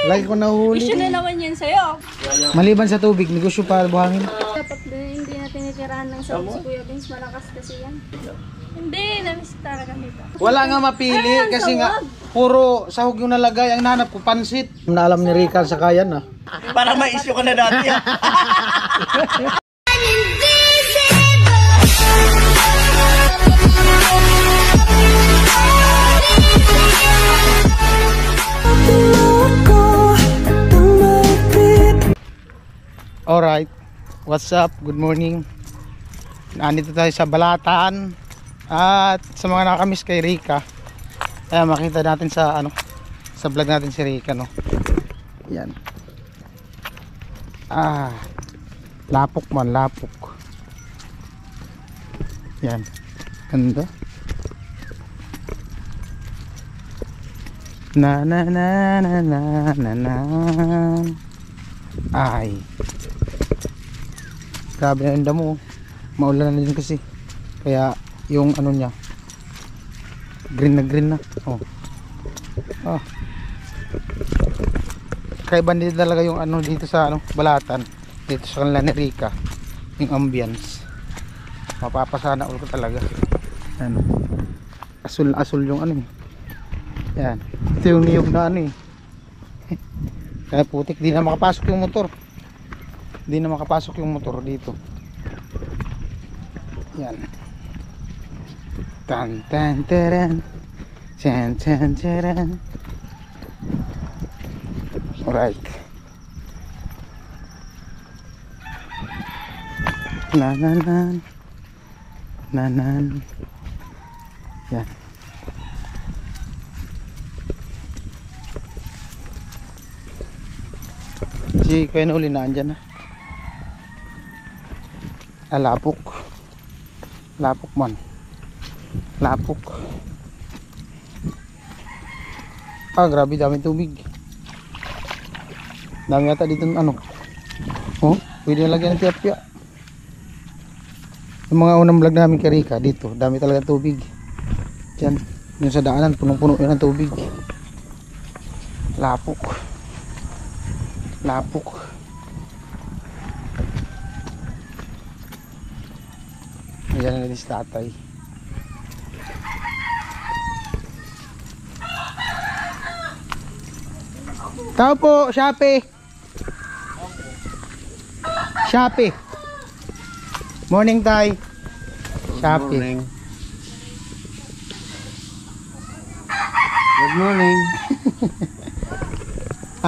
Lagi ko nahuli. Issue na naman yan sa'yo. Maliban sa tubig, negosyo pa buhangin. Dapat hindi na tinitirahan ng sahog si Kuya Vince. Malakas kasi yan. Hindi, namiss talaga nito. Wala nga mapili kasi nga puro sahog yung nalagay. Ang nanap ko, pansit. Naalam ni Rica sa kayan ah. Para ma-issue ka na dati. Alright, what's up? Good morning. Nandito tayo sa Balatan. At sa mga nakakamiss kay Rica, makita natin sa sa vlog natin si Rica, no. Yan. Lapok man, lapok. Yan. Ganda. Na na na na na na na. Ay. Grabe na yung damo. Maulan na din kasi. Kaya yung niya green na. Kaiba din talaga yung dito sa Balatan. Dito sa kanila ni Rica. Yung ambience. Mapapasana ulo ko talaga. Asul yung yan. Ito yung niyog na Kaya putik, di na makapasok yung motor. Di na makapasok yung motor dito. Yan. Tan tan taran. Tan tan taran. Alright. Nanan. Yan. Si Kuya Noli na andyan na. Lapok man. Lapok. Grabe dami tubig. Dami yata dito pwede na lagyan ng tiyapya. Yung mga unang vlog namin kay Rica dito, dami talaga tubig. Diyan, yung sa daanan punong-puno yun ng tubig. Lapok. Ayan na si tatay. Tao po, Shopee. Morning, tay. Shopee. Morning. Good morning.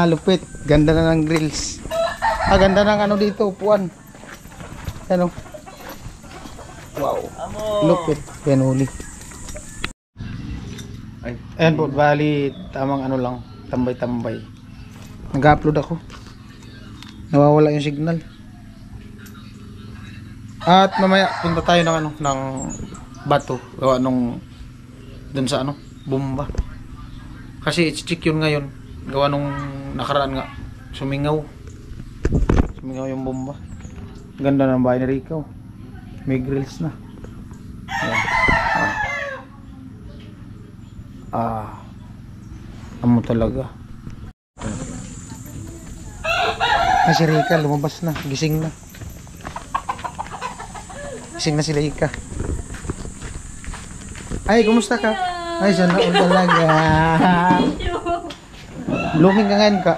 Lupit. Ganda na ng grills. Ganda ng dito, upuan. Wow. Lupit. Penuli. Ayan po, bali tamang lang, tambay-tambay. Nag-upload ako. Nawawala yung signal. At mamaya punta tayo ng bato. Gawa dun sa bomba. Kasi i-check yun ngayon. Gawa nung nakaraan nga. Sumingaw yung bomba. Ganda ng bahay ni Rica. May grills na. Amo talaga. Si Rica lumabas na. Gising na si Rica. Ay, kumusta ka? Ay, sana all talaga. Blooming ka ngayon ka.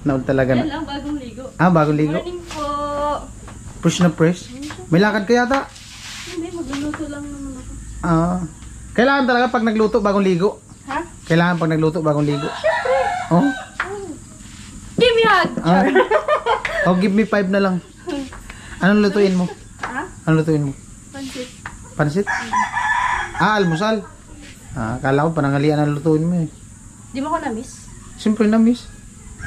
Naul talaga na. Yan lang, bagong ligo. Bagong ligo. Morning po. Fresh na fresh. May lakad ka yata? Hindi, magluluto lang naman ako. Kailangan talaga pag nagluto bagong ligo? Ha? Kailangan pag nagluto bagong ligo? Siyempre. Oh? Give me a hug. Give me 5 na lang. Anong lutuin mo? Ha? Anong lutuin mo? Pansit. Almusal. Akala ko panangalian ang lutuin mo eh. Di mo ko na-miss? Siyempre na-miss.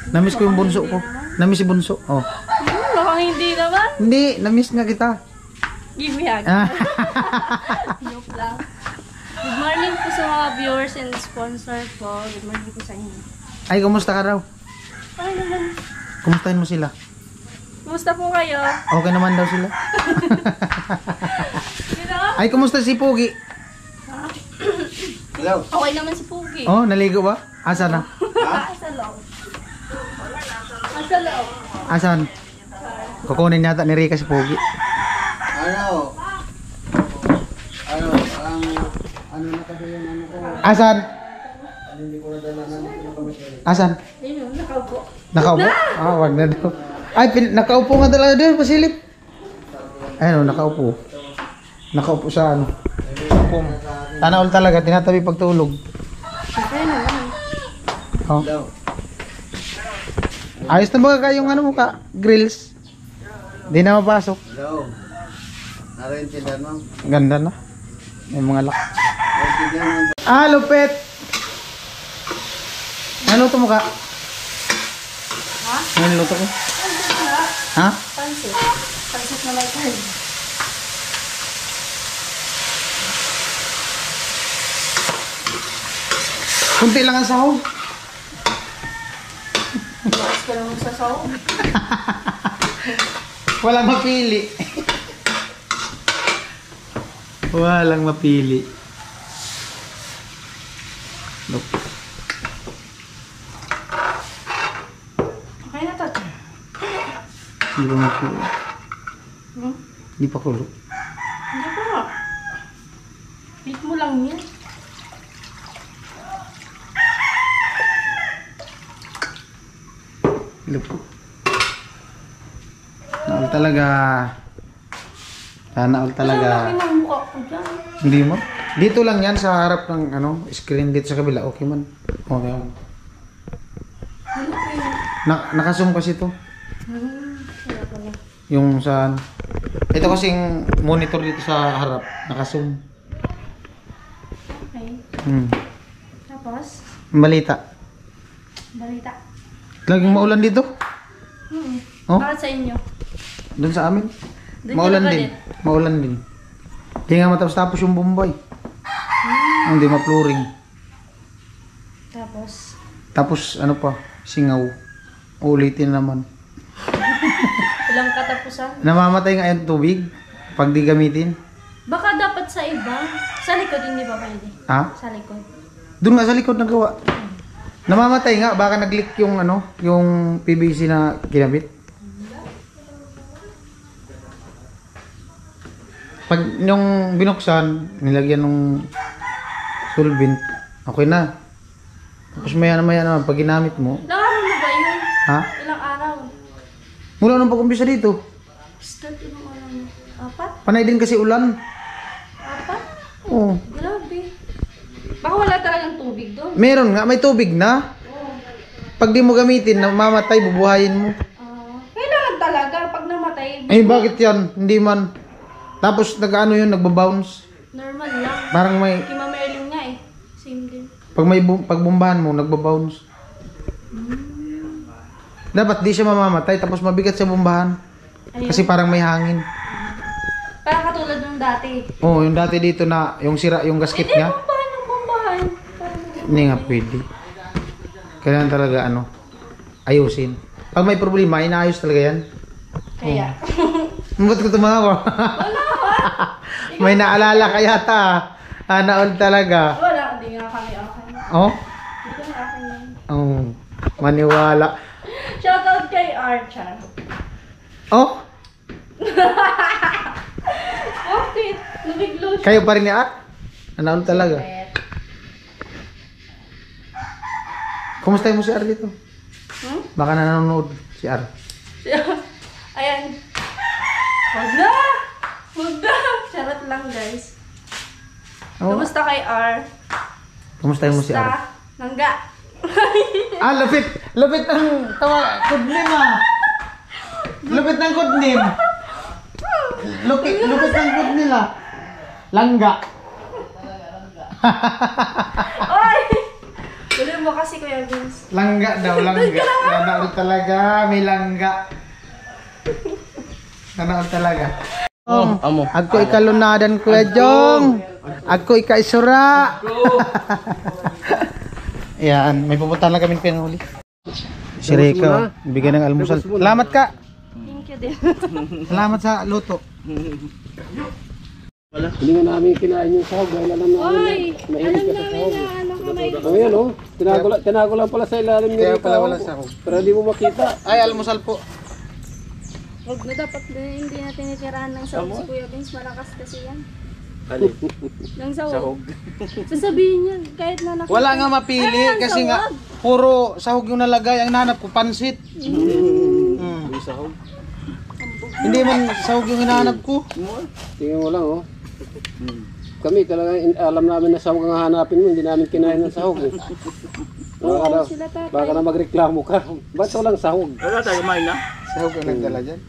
Na-miss ko yung bunso ko. Na-miss si bunso. Mukhang hindi naman. Hindi, na-miss nga kita. Give me a hug. Joke lang. Good morning po sa mga viewers and sponsor po. Good morning po sa inyo. Ay, kumusta ka raw? Okay naman. Kumustahin mo sila? Kumusta po kayo? Okay naman daw sila. Ay, kumusta si Pugi? Hello. Okay naman si Pugi. Naligo ba? Asa na? Sa loob. Asa loob. Asan? Kukunin yata ni Rika si Pogi. Ano? Ano? Ano na kasi yung ano ko? Asan? Hindi ko nadala ng Asan? Ayun, nakaupo. Nakaupo? Ah, wag na daw. Ay, nakaupo nga talaga doon, pasilip. Ayun, nakaupo. Nakaupo sa ano. Pum. Tanaol talaga, tinatabi pagtulog. Siyempre naman. Oh. daw. Ayos na ba kayong ano mo ka? Grills? Di na mapasok. Daw. Narintindan mo? Ganda na. May mga lock. Narintindan mo? Ah, lupit! Ano luto mo ka? Ha? Ano luto ko? Pansit na. Ha? Pansit. Pansit na may carb. Kunti lang ang sahog. Bakas ka naman sa saw. Walang mapili. Walang mapili. Look. Okay na to. Hindi pa makulo. Hmm? Hindi pa kulo. Hindi pa nga. Beat mo lang yan. Look. Naol talaga. Naol talaga. Ang laki ng mukha ko dyan. Hindi mo? Dito lang yan sa harap ng ano, screen dito sa kabila. Okay man. Okay man. Ano ko yun? Naka-zoom kasi to. Wala pala. Yung sa ano. Ito kasing monitor dito sa harap. Naka-zoom. Okay. Tapos, Balita. balita. Laging maulan dito. Oh? Bakit sa inyo? Doon sa amin. Doon Maulan ka din. Maulan din. Hindi nga matapos-tapos yung Bombay. Hindi mapluring. Tapos, Tapos ano pa, singaw. Ulitin naman. ilang katapusan? Namamatay nga yung tubig pag di gamitin. Baka dapat sa iba. Sa likod, hindi ba pwede? Ha? Sa likod. Doon nga sa likod nagawa. Namamatay nga, baka nag-leak yung ano, yung PVC na ginamit. Pag yung binuksan, nilagyan ng solvent, okay na. Tapos maya naman, pag ginamit mo, Ilang araw na ba yun? ha? Ilang araw? Mula nung pag-umpisa dito, Start ilang araw na? 4? panay din kasi ulan. 4? Oo. Grabe. Baka wala talagang tubig doon. Meron nga, may tubig na. Pag di mo gamitin, namamatay, bubuhayin mo. Kailangan talaga pag namatay. Ay, bakit yan? Hindi man. Tapos nag-ano yun, nagbabounce. Normal lang. Parang may, Kay Mama Erling nga eh. Same din. pag may pagbumbahan mo, nagbabounce. Dapat di siya mamamatay, tapos mabigat sa bumbahan. Ayun. Kasi parang may hangin. Parang katulad nung dati. Oh, yung dati dito na, yung sira, yung gasket Hindi, niya. bombahan ng bombahan. Hindi nga pwede. Kailangan talaga, ano, ayusin. Pag may problema, inaayos talaga yan. Kaya. Ba't ko tumawa? Wala ba? May naalala ka yata. Naol talaga. Wala, hindi nga kami akin. Oh? Hindi kami akin yun. Oh, maniwala. Shoutout kay Archan. Oh? Bakit? Nabiglo siya. Kayo pa rin ni Ar? Naol talaga. Kumusta mo si Ar dito? Baka nanonood si Ar. Ayan. Huwag na! Huwag na! Charot lang guys. Oh. Kumusta kay R? Kumusta mo si Ar? Nangga. Ah, lupit! Lupit ng kudnim ah! Lupit ng kudnim! Lupit ng kudnim ah! Langga! Oy! Tuloy mo kasi Kuya Vince. Langga daw, langga. Nanaol talaga, may langga. Nanaol talaga. Amo. Ako ikalunadan Kuya Jong. Ako ikaisura. Yan, may pupuntahan lang kami pinuli. Si Rico, bigyan ng almusal. Salamat ka. Thank you din. Salamat sa luto. Hindi nga namin kinain yung sahog. Dahil alam namin Oy! Alam namin na ano. Oh, yan oh. Tinago lang pala sa ilalim Kaya niya. pala wala sahog. Pero di mo makita. Ay, almusal po. Huwag na dapat hindi na tinitirahan ng sahog si Kuya Vince. Malakas kasi yan. Alin? Ng sahog. Sasabihin niya, kahit na nakita. Wala nga mapili Ay, ang kasi nga sahog. puro sahog yung nalagay. Ang nahanap ko, pansit. May sahog. Hindi man sahog yung hinahanap ko. Tingnan mo lang oh. Kami talaga alam namin na sahog ang hanapin mo. Hindi namin kinain ng sahog eh. Oo, sila tatay. Baka na magreklamo ka. Ba't walang sahog? Wala tayo kumain na. Sahog ang nagdala dyan.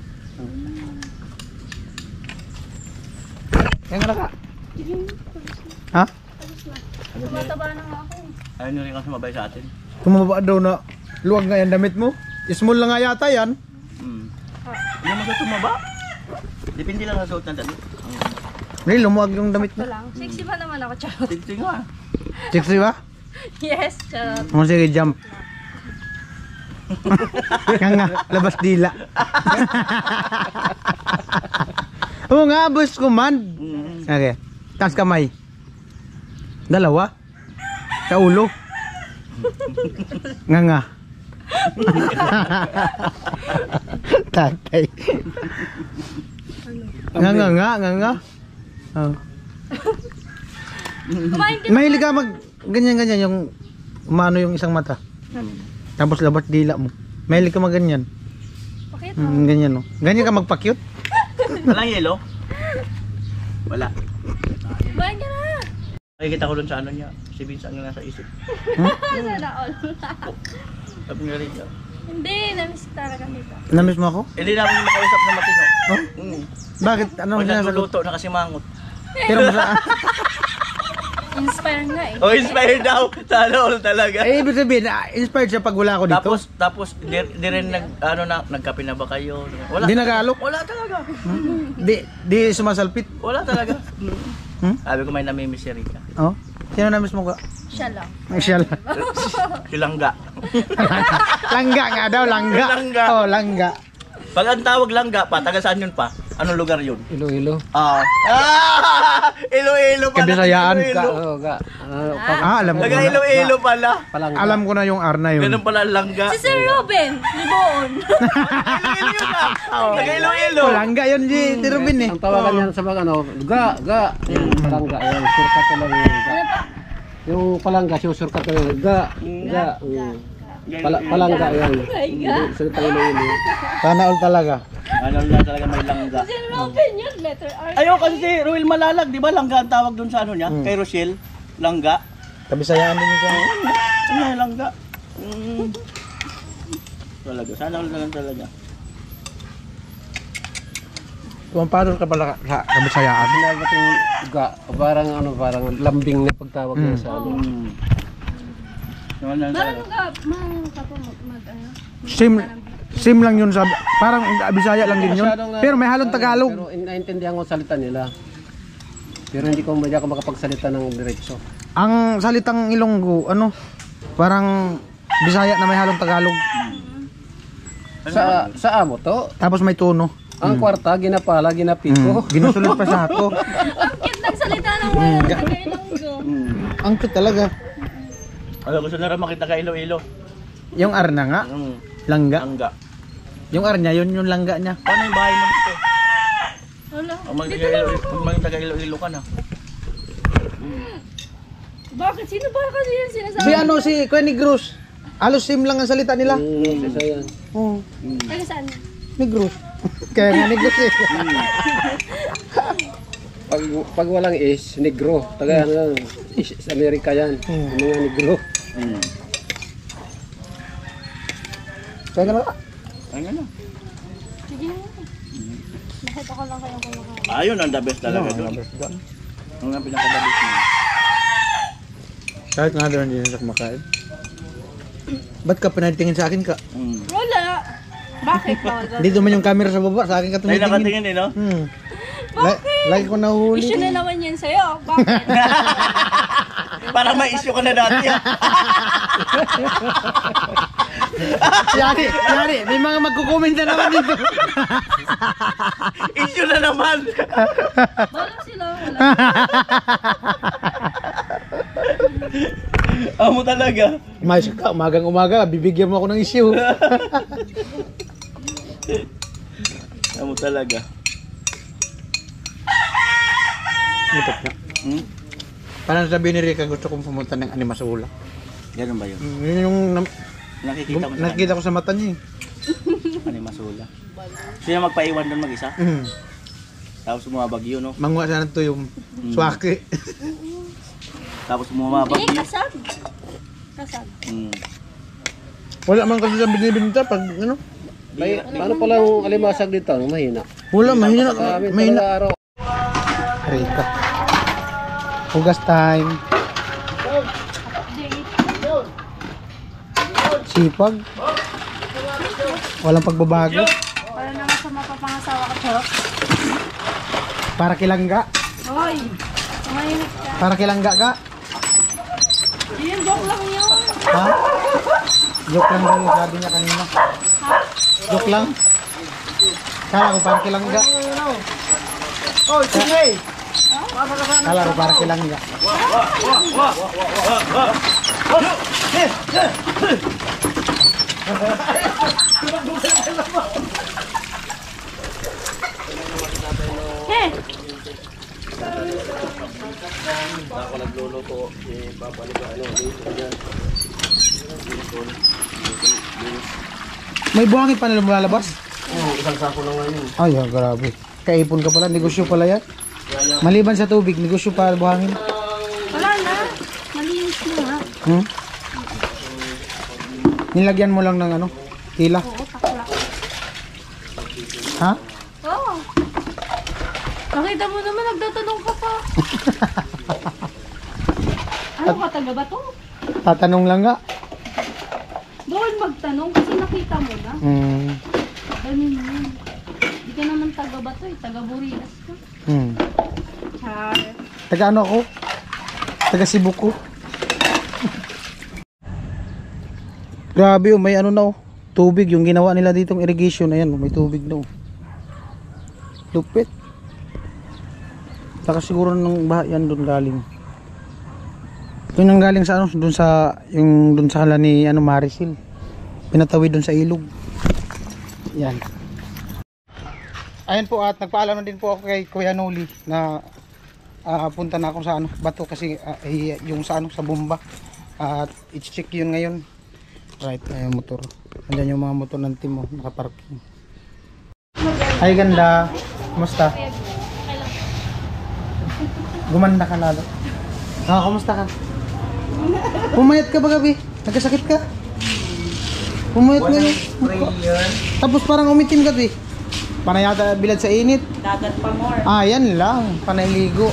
Yan nga naka. Ha? Tumataba na nga ako. Ayaw nyo rin kasi mabay sa atin. Tumaba daw na luwag nga yan damit mo. Small lang nga yata yan. Hindi mo sa tumaba. Depende lang sa suot ng damit. May lumuwag yung damit Ito mo. lang. Sexy ba naman ako, charot? Tigting nga. Sexy ba? Yes, charot. O sige, jump. Yan nga, labas dila. Oo nga, boss ko man. Okay, taas kamay. Dalawa. Sa ulo. Nga nga. Tatay. Nga nga. Oh. Kumain ka. Mahilig ka mag ganyan yung umano yung isang mata. Tapos labas dila mo. Mahilig ka mag ganyan. Bakit? Ganyan no. Ganyan ka magpa-cute. Walang yelo? Wala. Kumain ka na. Nakikita ko dun sa ano niya. Si Vince ang nasa isip. Sana all. Sabi nga rin niya. Hindi, namiss talaga kita. Namiss mo ako? Hindi namin makausap na matino. Oh? Bakit? Anong Pag sinasagot? nagluluto na kasi mangot. Pero masa... Inspire nga eh. Oh, inspired daw. Sana all talaga. Eh, ibig sabihin, inspired siya pag wala ako dito. Tapos di rin nagkape na ba kayo? Wala. Di nag-aalok? Wala talaga. Di sumasalpit. Wala talaga. Hmm? Sabi ko may namimiss si Rika. Oh? Sino namiss mo ka? Siya lang. Ay, siya lang. Silangga. Langga nga daw, langga. Langga. Oh, langga. Pag ang tawag langga pa, taga saan yun pa? Anong lugar yun? Iloilo. Iloilo pala. Kabisayaan. Iloilo. Alam ko Taga na. Iloilo pala. Alam ko na yung R na yun. Ganun pala ang langga. Si Sir Ruben, Liboon. Iloilo yun ah. Taga Iloilo. Oh, langga yun si Robin eh. Ang tawagan niyan sa mga ano, ga. Yung palangga, yan, surkat lang yung ga. Yung palangga, sinusurkat lang yung ga. Palangga yan. Salita Iloilo. Sana all talaga. Ano lang talaga may langga. Si Ruben yun, letter R. Ayaw kasi si Ruel Malalag, di ba langga ang tawag doon sa ano niya? Kay Rochelle, langga. Kabisayaan din yun siya. Ano yung langga? Talaga, sana all na lang talaga. Kumapadol ka pala sa kabisayaan. Sinabating ga, parang lambing na pagtawag niya sa ano. Naman lang talaga. Marunong ka po mag-ano? Same lang yun sa parang Bisaya lang din yun. Pero may halong Tagalog. Pero naintindihan ko ang salita nila. Pero hindi ko makapagsalita ng diretso. Ang salitang Ilonggo, ano? Parang Bisaya na may halong Tagalog. Sa amo to, Tapos may tono. ang kwarta ginapala, ginapiko. Ginusulot pa sa ako. Ang cute ng salita ng wala ng Tagalonggo. Ang cute talaga. Ano, gusto na rin makita kay Iloilo. Yung R na nga, langga. Langga. Yung R niya, yun yung langga niya. Paano yung bahay mo dito? Wala. Ang taga Iloilo ka na. Bakit? Sino ba kasi yan sinasabi? Si ano, si Kuya Negros. Halos same lang ang salita nila. Isa yan. Oo, Taga saan? Negros. Kaya nga Negros eh. Pag walang is, negro. Taga ano, is Amerika yan. Yung mga negro. Kaya nga na. Ayun na. Sige na. Bakit ako lang kayong kumakain? Ayun ang the best talaga doon. Ang nga pinaka-the best mo. Kahit nga doon hindi na kumakain. Ba't ka pinatingin sa akin ka? Wala. Bakit? Dito man yung camera sa baba, sa akin ka Ay, tumitingin. nakatingin eh, no? Bakit? Lagi ko nahuli. Issue na naman yan sa'yo. Bakit? Para may issue ka na dati. Yari, may mga magkukomment na naman dito. Issue na naman. Balang sila. Wala. Amo talaga. Mas ka, umagang-umaga, bibigyan mo ako ng issue. Amo talaga. Mutok na. Hmm? Parang sabi ni Rica, gusto kong pumunta ng Animasula. Ganun ba yun? Yun yung Nakikita ko sa mata niya eh. Animasula. Siya magpaiwan doon mag-isa. Tapos bumabagyo, no? Manguha sana ito yung swaki. Tapos bumabagyo. Kasag. Kasag. Wala man kasi sa binibinta pag ano. Paano pala yung alimasag dito? Mahina. Wala, mahina. Mahina. Araw. Rica. Hugas time. Sipag. Walang pagbabago. Para naman sa mapapangasawa ko, Chok. Para kilangga. Hoy! Umainit ka. Para kilangga ka. Yun, joke lang yun. Ha? Joke lang daw yung sabi niya kanina. Joke lang. Kala ko para kilangga. Oh, sige! Kala ko para kilangga. Heh! Ako nagluluto. Babalik ka dito dyan. May buhangin pa na lumalabas? Isang sako na nga yun. Ay, grabe. Kaipon ka pala. Negosyo pala yan. Maliban sa tubig, negosyo pa buhangin. Wala na. Malinis na nga. Nilagyan mo lang ng ano? Tila. Oo, takla. Ha? Oo. Nakita mo naman, nagtatanong ka pa. Ano ka, taga ba to? Tatanong lang nga. Doon magtanong kasi nakita mo na. Ganun yun. Hindi ka naman taga ba to eh, taga Burias ka. Char. Taga ano ako? Taga Cebu ko. Grabe oh, may ano na oh. Tubig yung ginawa nila ditong irrigation. Ayan, may tubig na oh. Lupit. Saka siguro nung baha yan doon galing. Yun ang galing sa ano, doon sa yung doon sa hala ni ano Marisil. Pinatawid doon sa ilog. Yan. Ayan po at nagpaalam na din po ako kay Kuya Noli na punta na ako sa ano, bato kasi yung sa ano sa bomba. At i-check yun ngayon. Right, ayun motor. Andiyan yung mga motor ng team mo, nakaparking. Ay ganda. Kumusta? Gumanda ka lalo. Kumusta ka? Pumayat ka ba gabi? Nagkasakit ka? Pumayat mo yun. Tapos parang umitim ka eh. Panay yata bilad sa init. Dagat pa more. Yan lang. Panay ligo.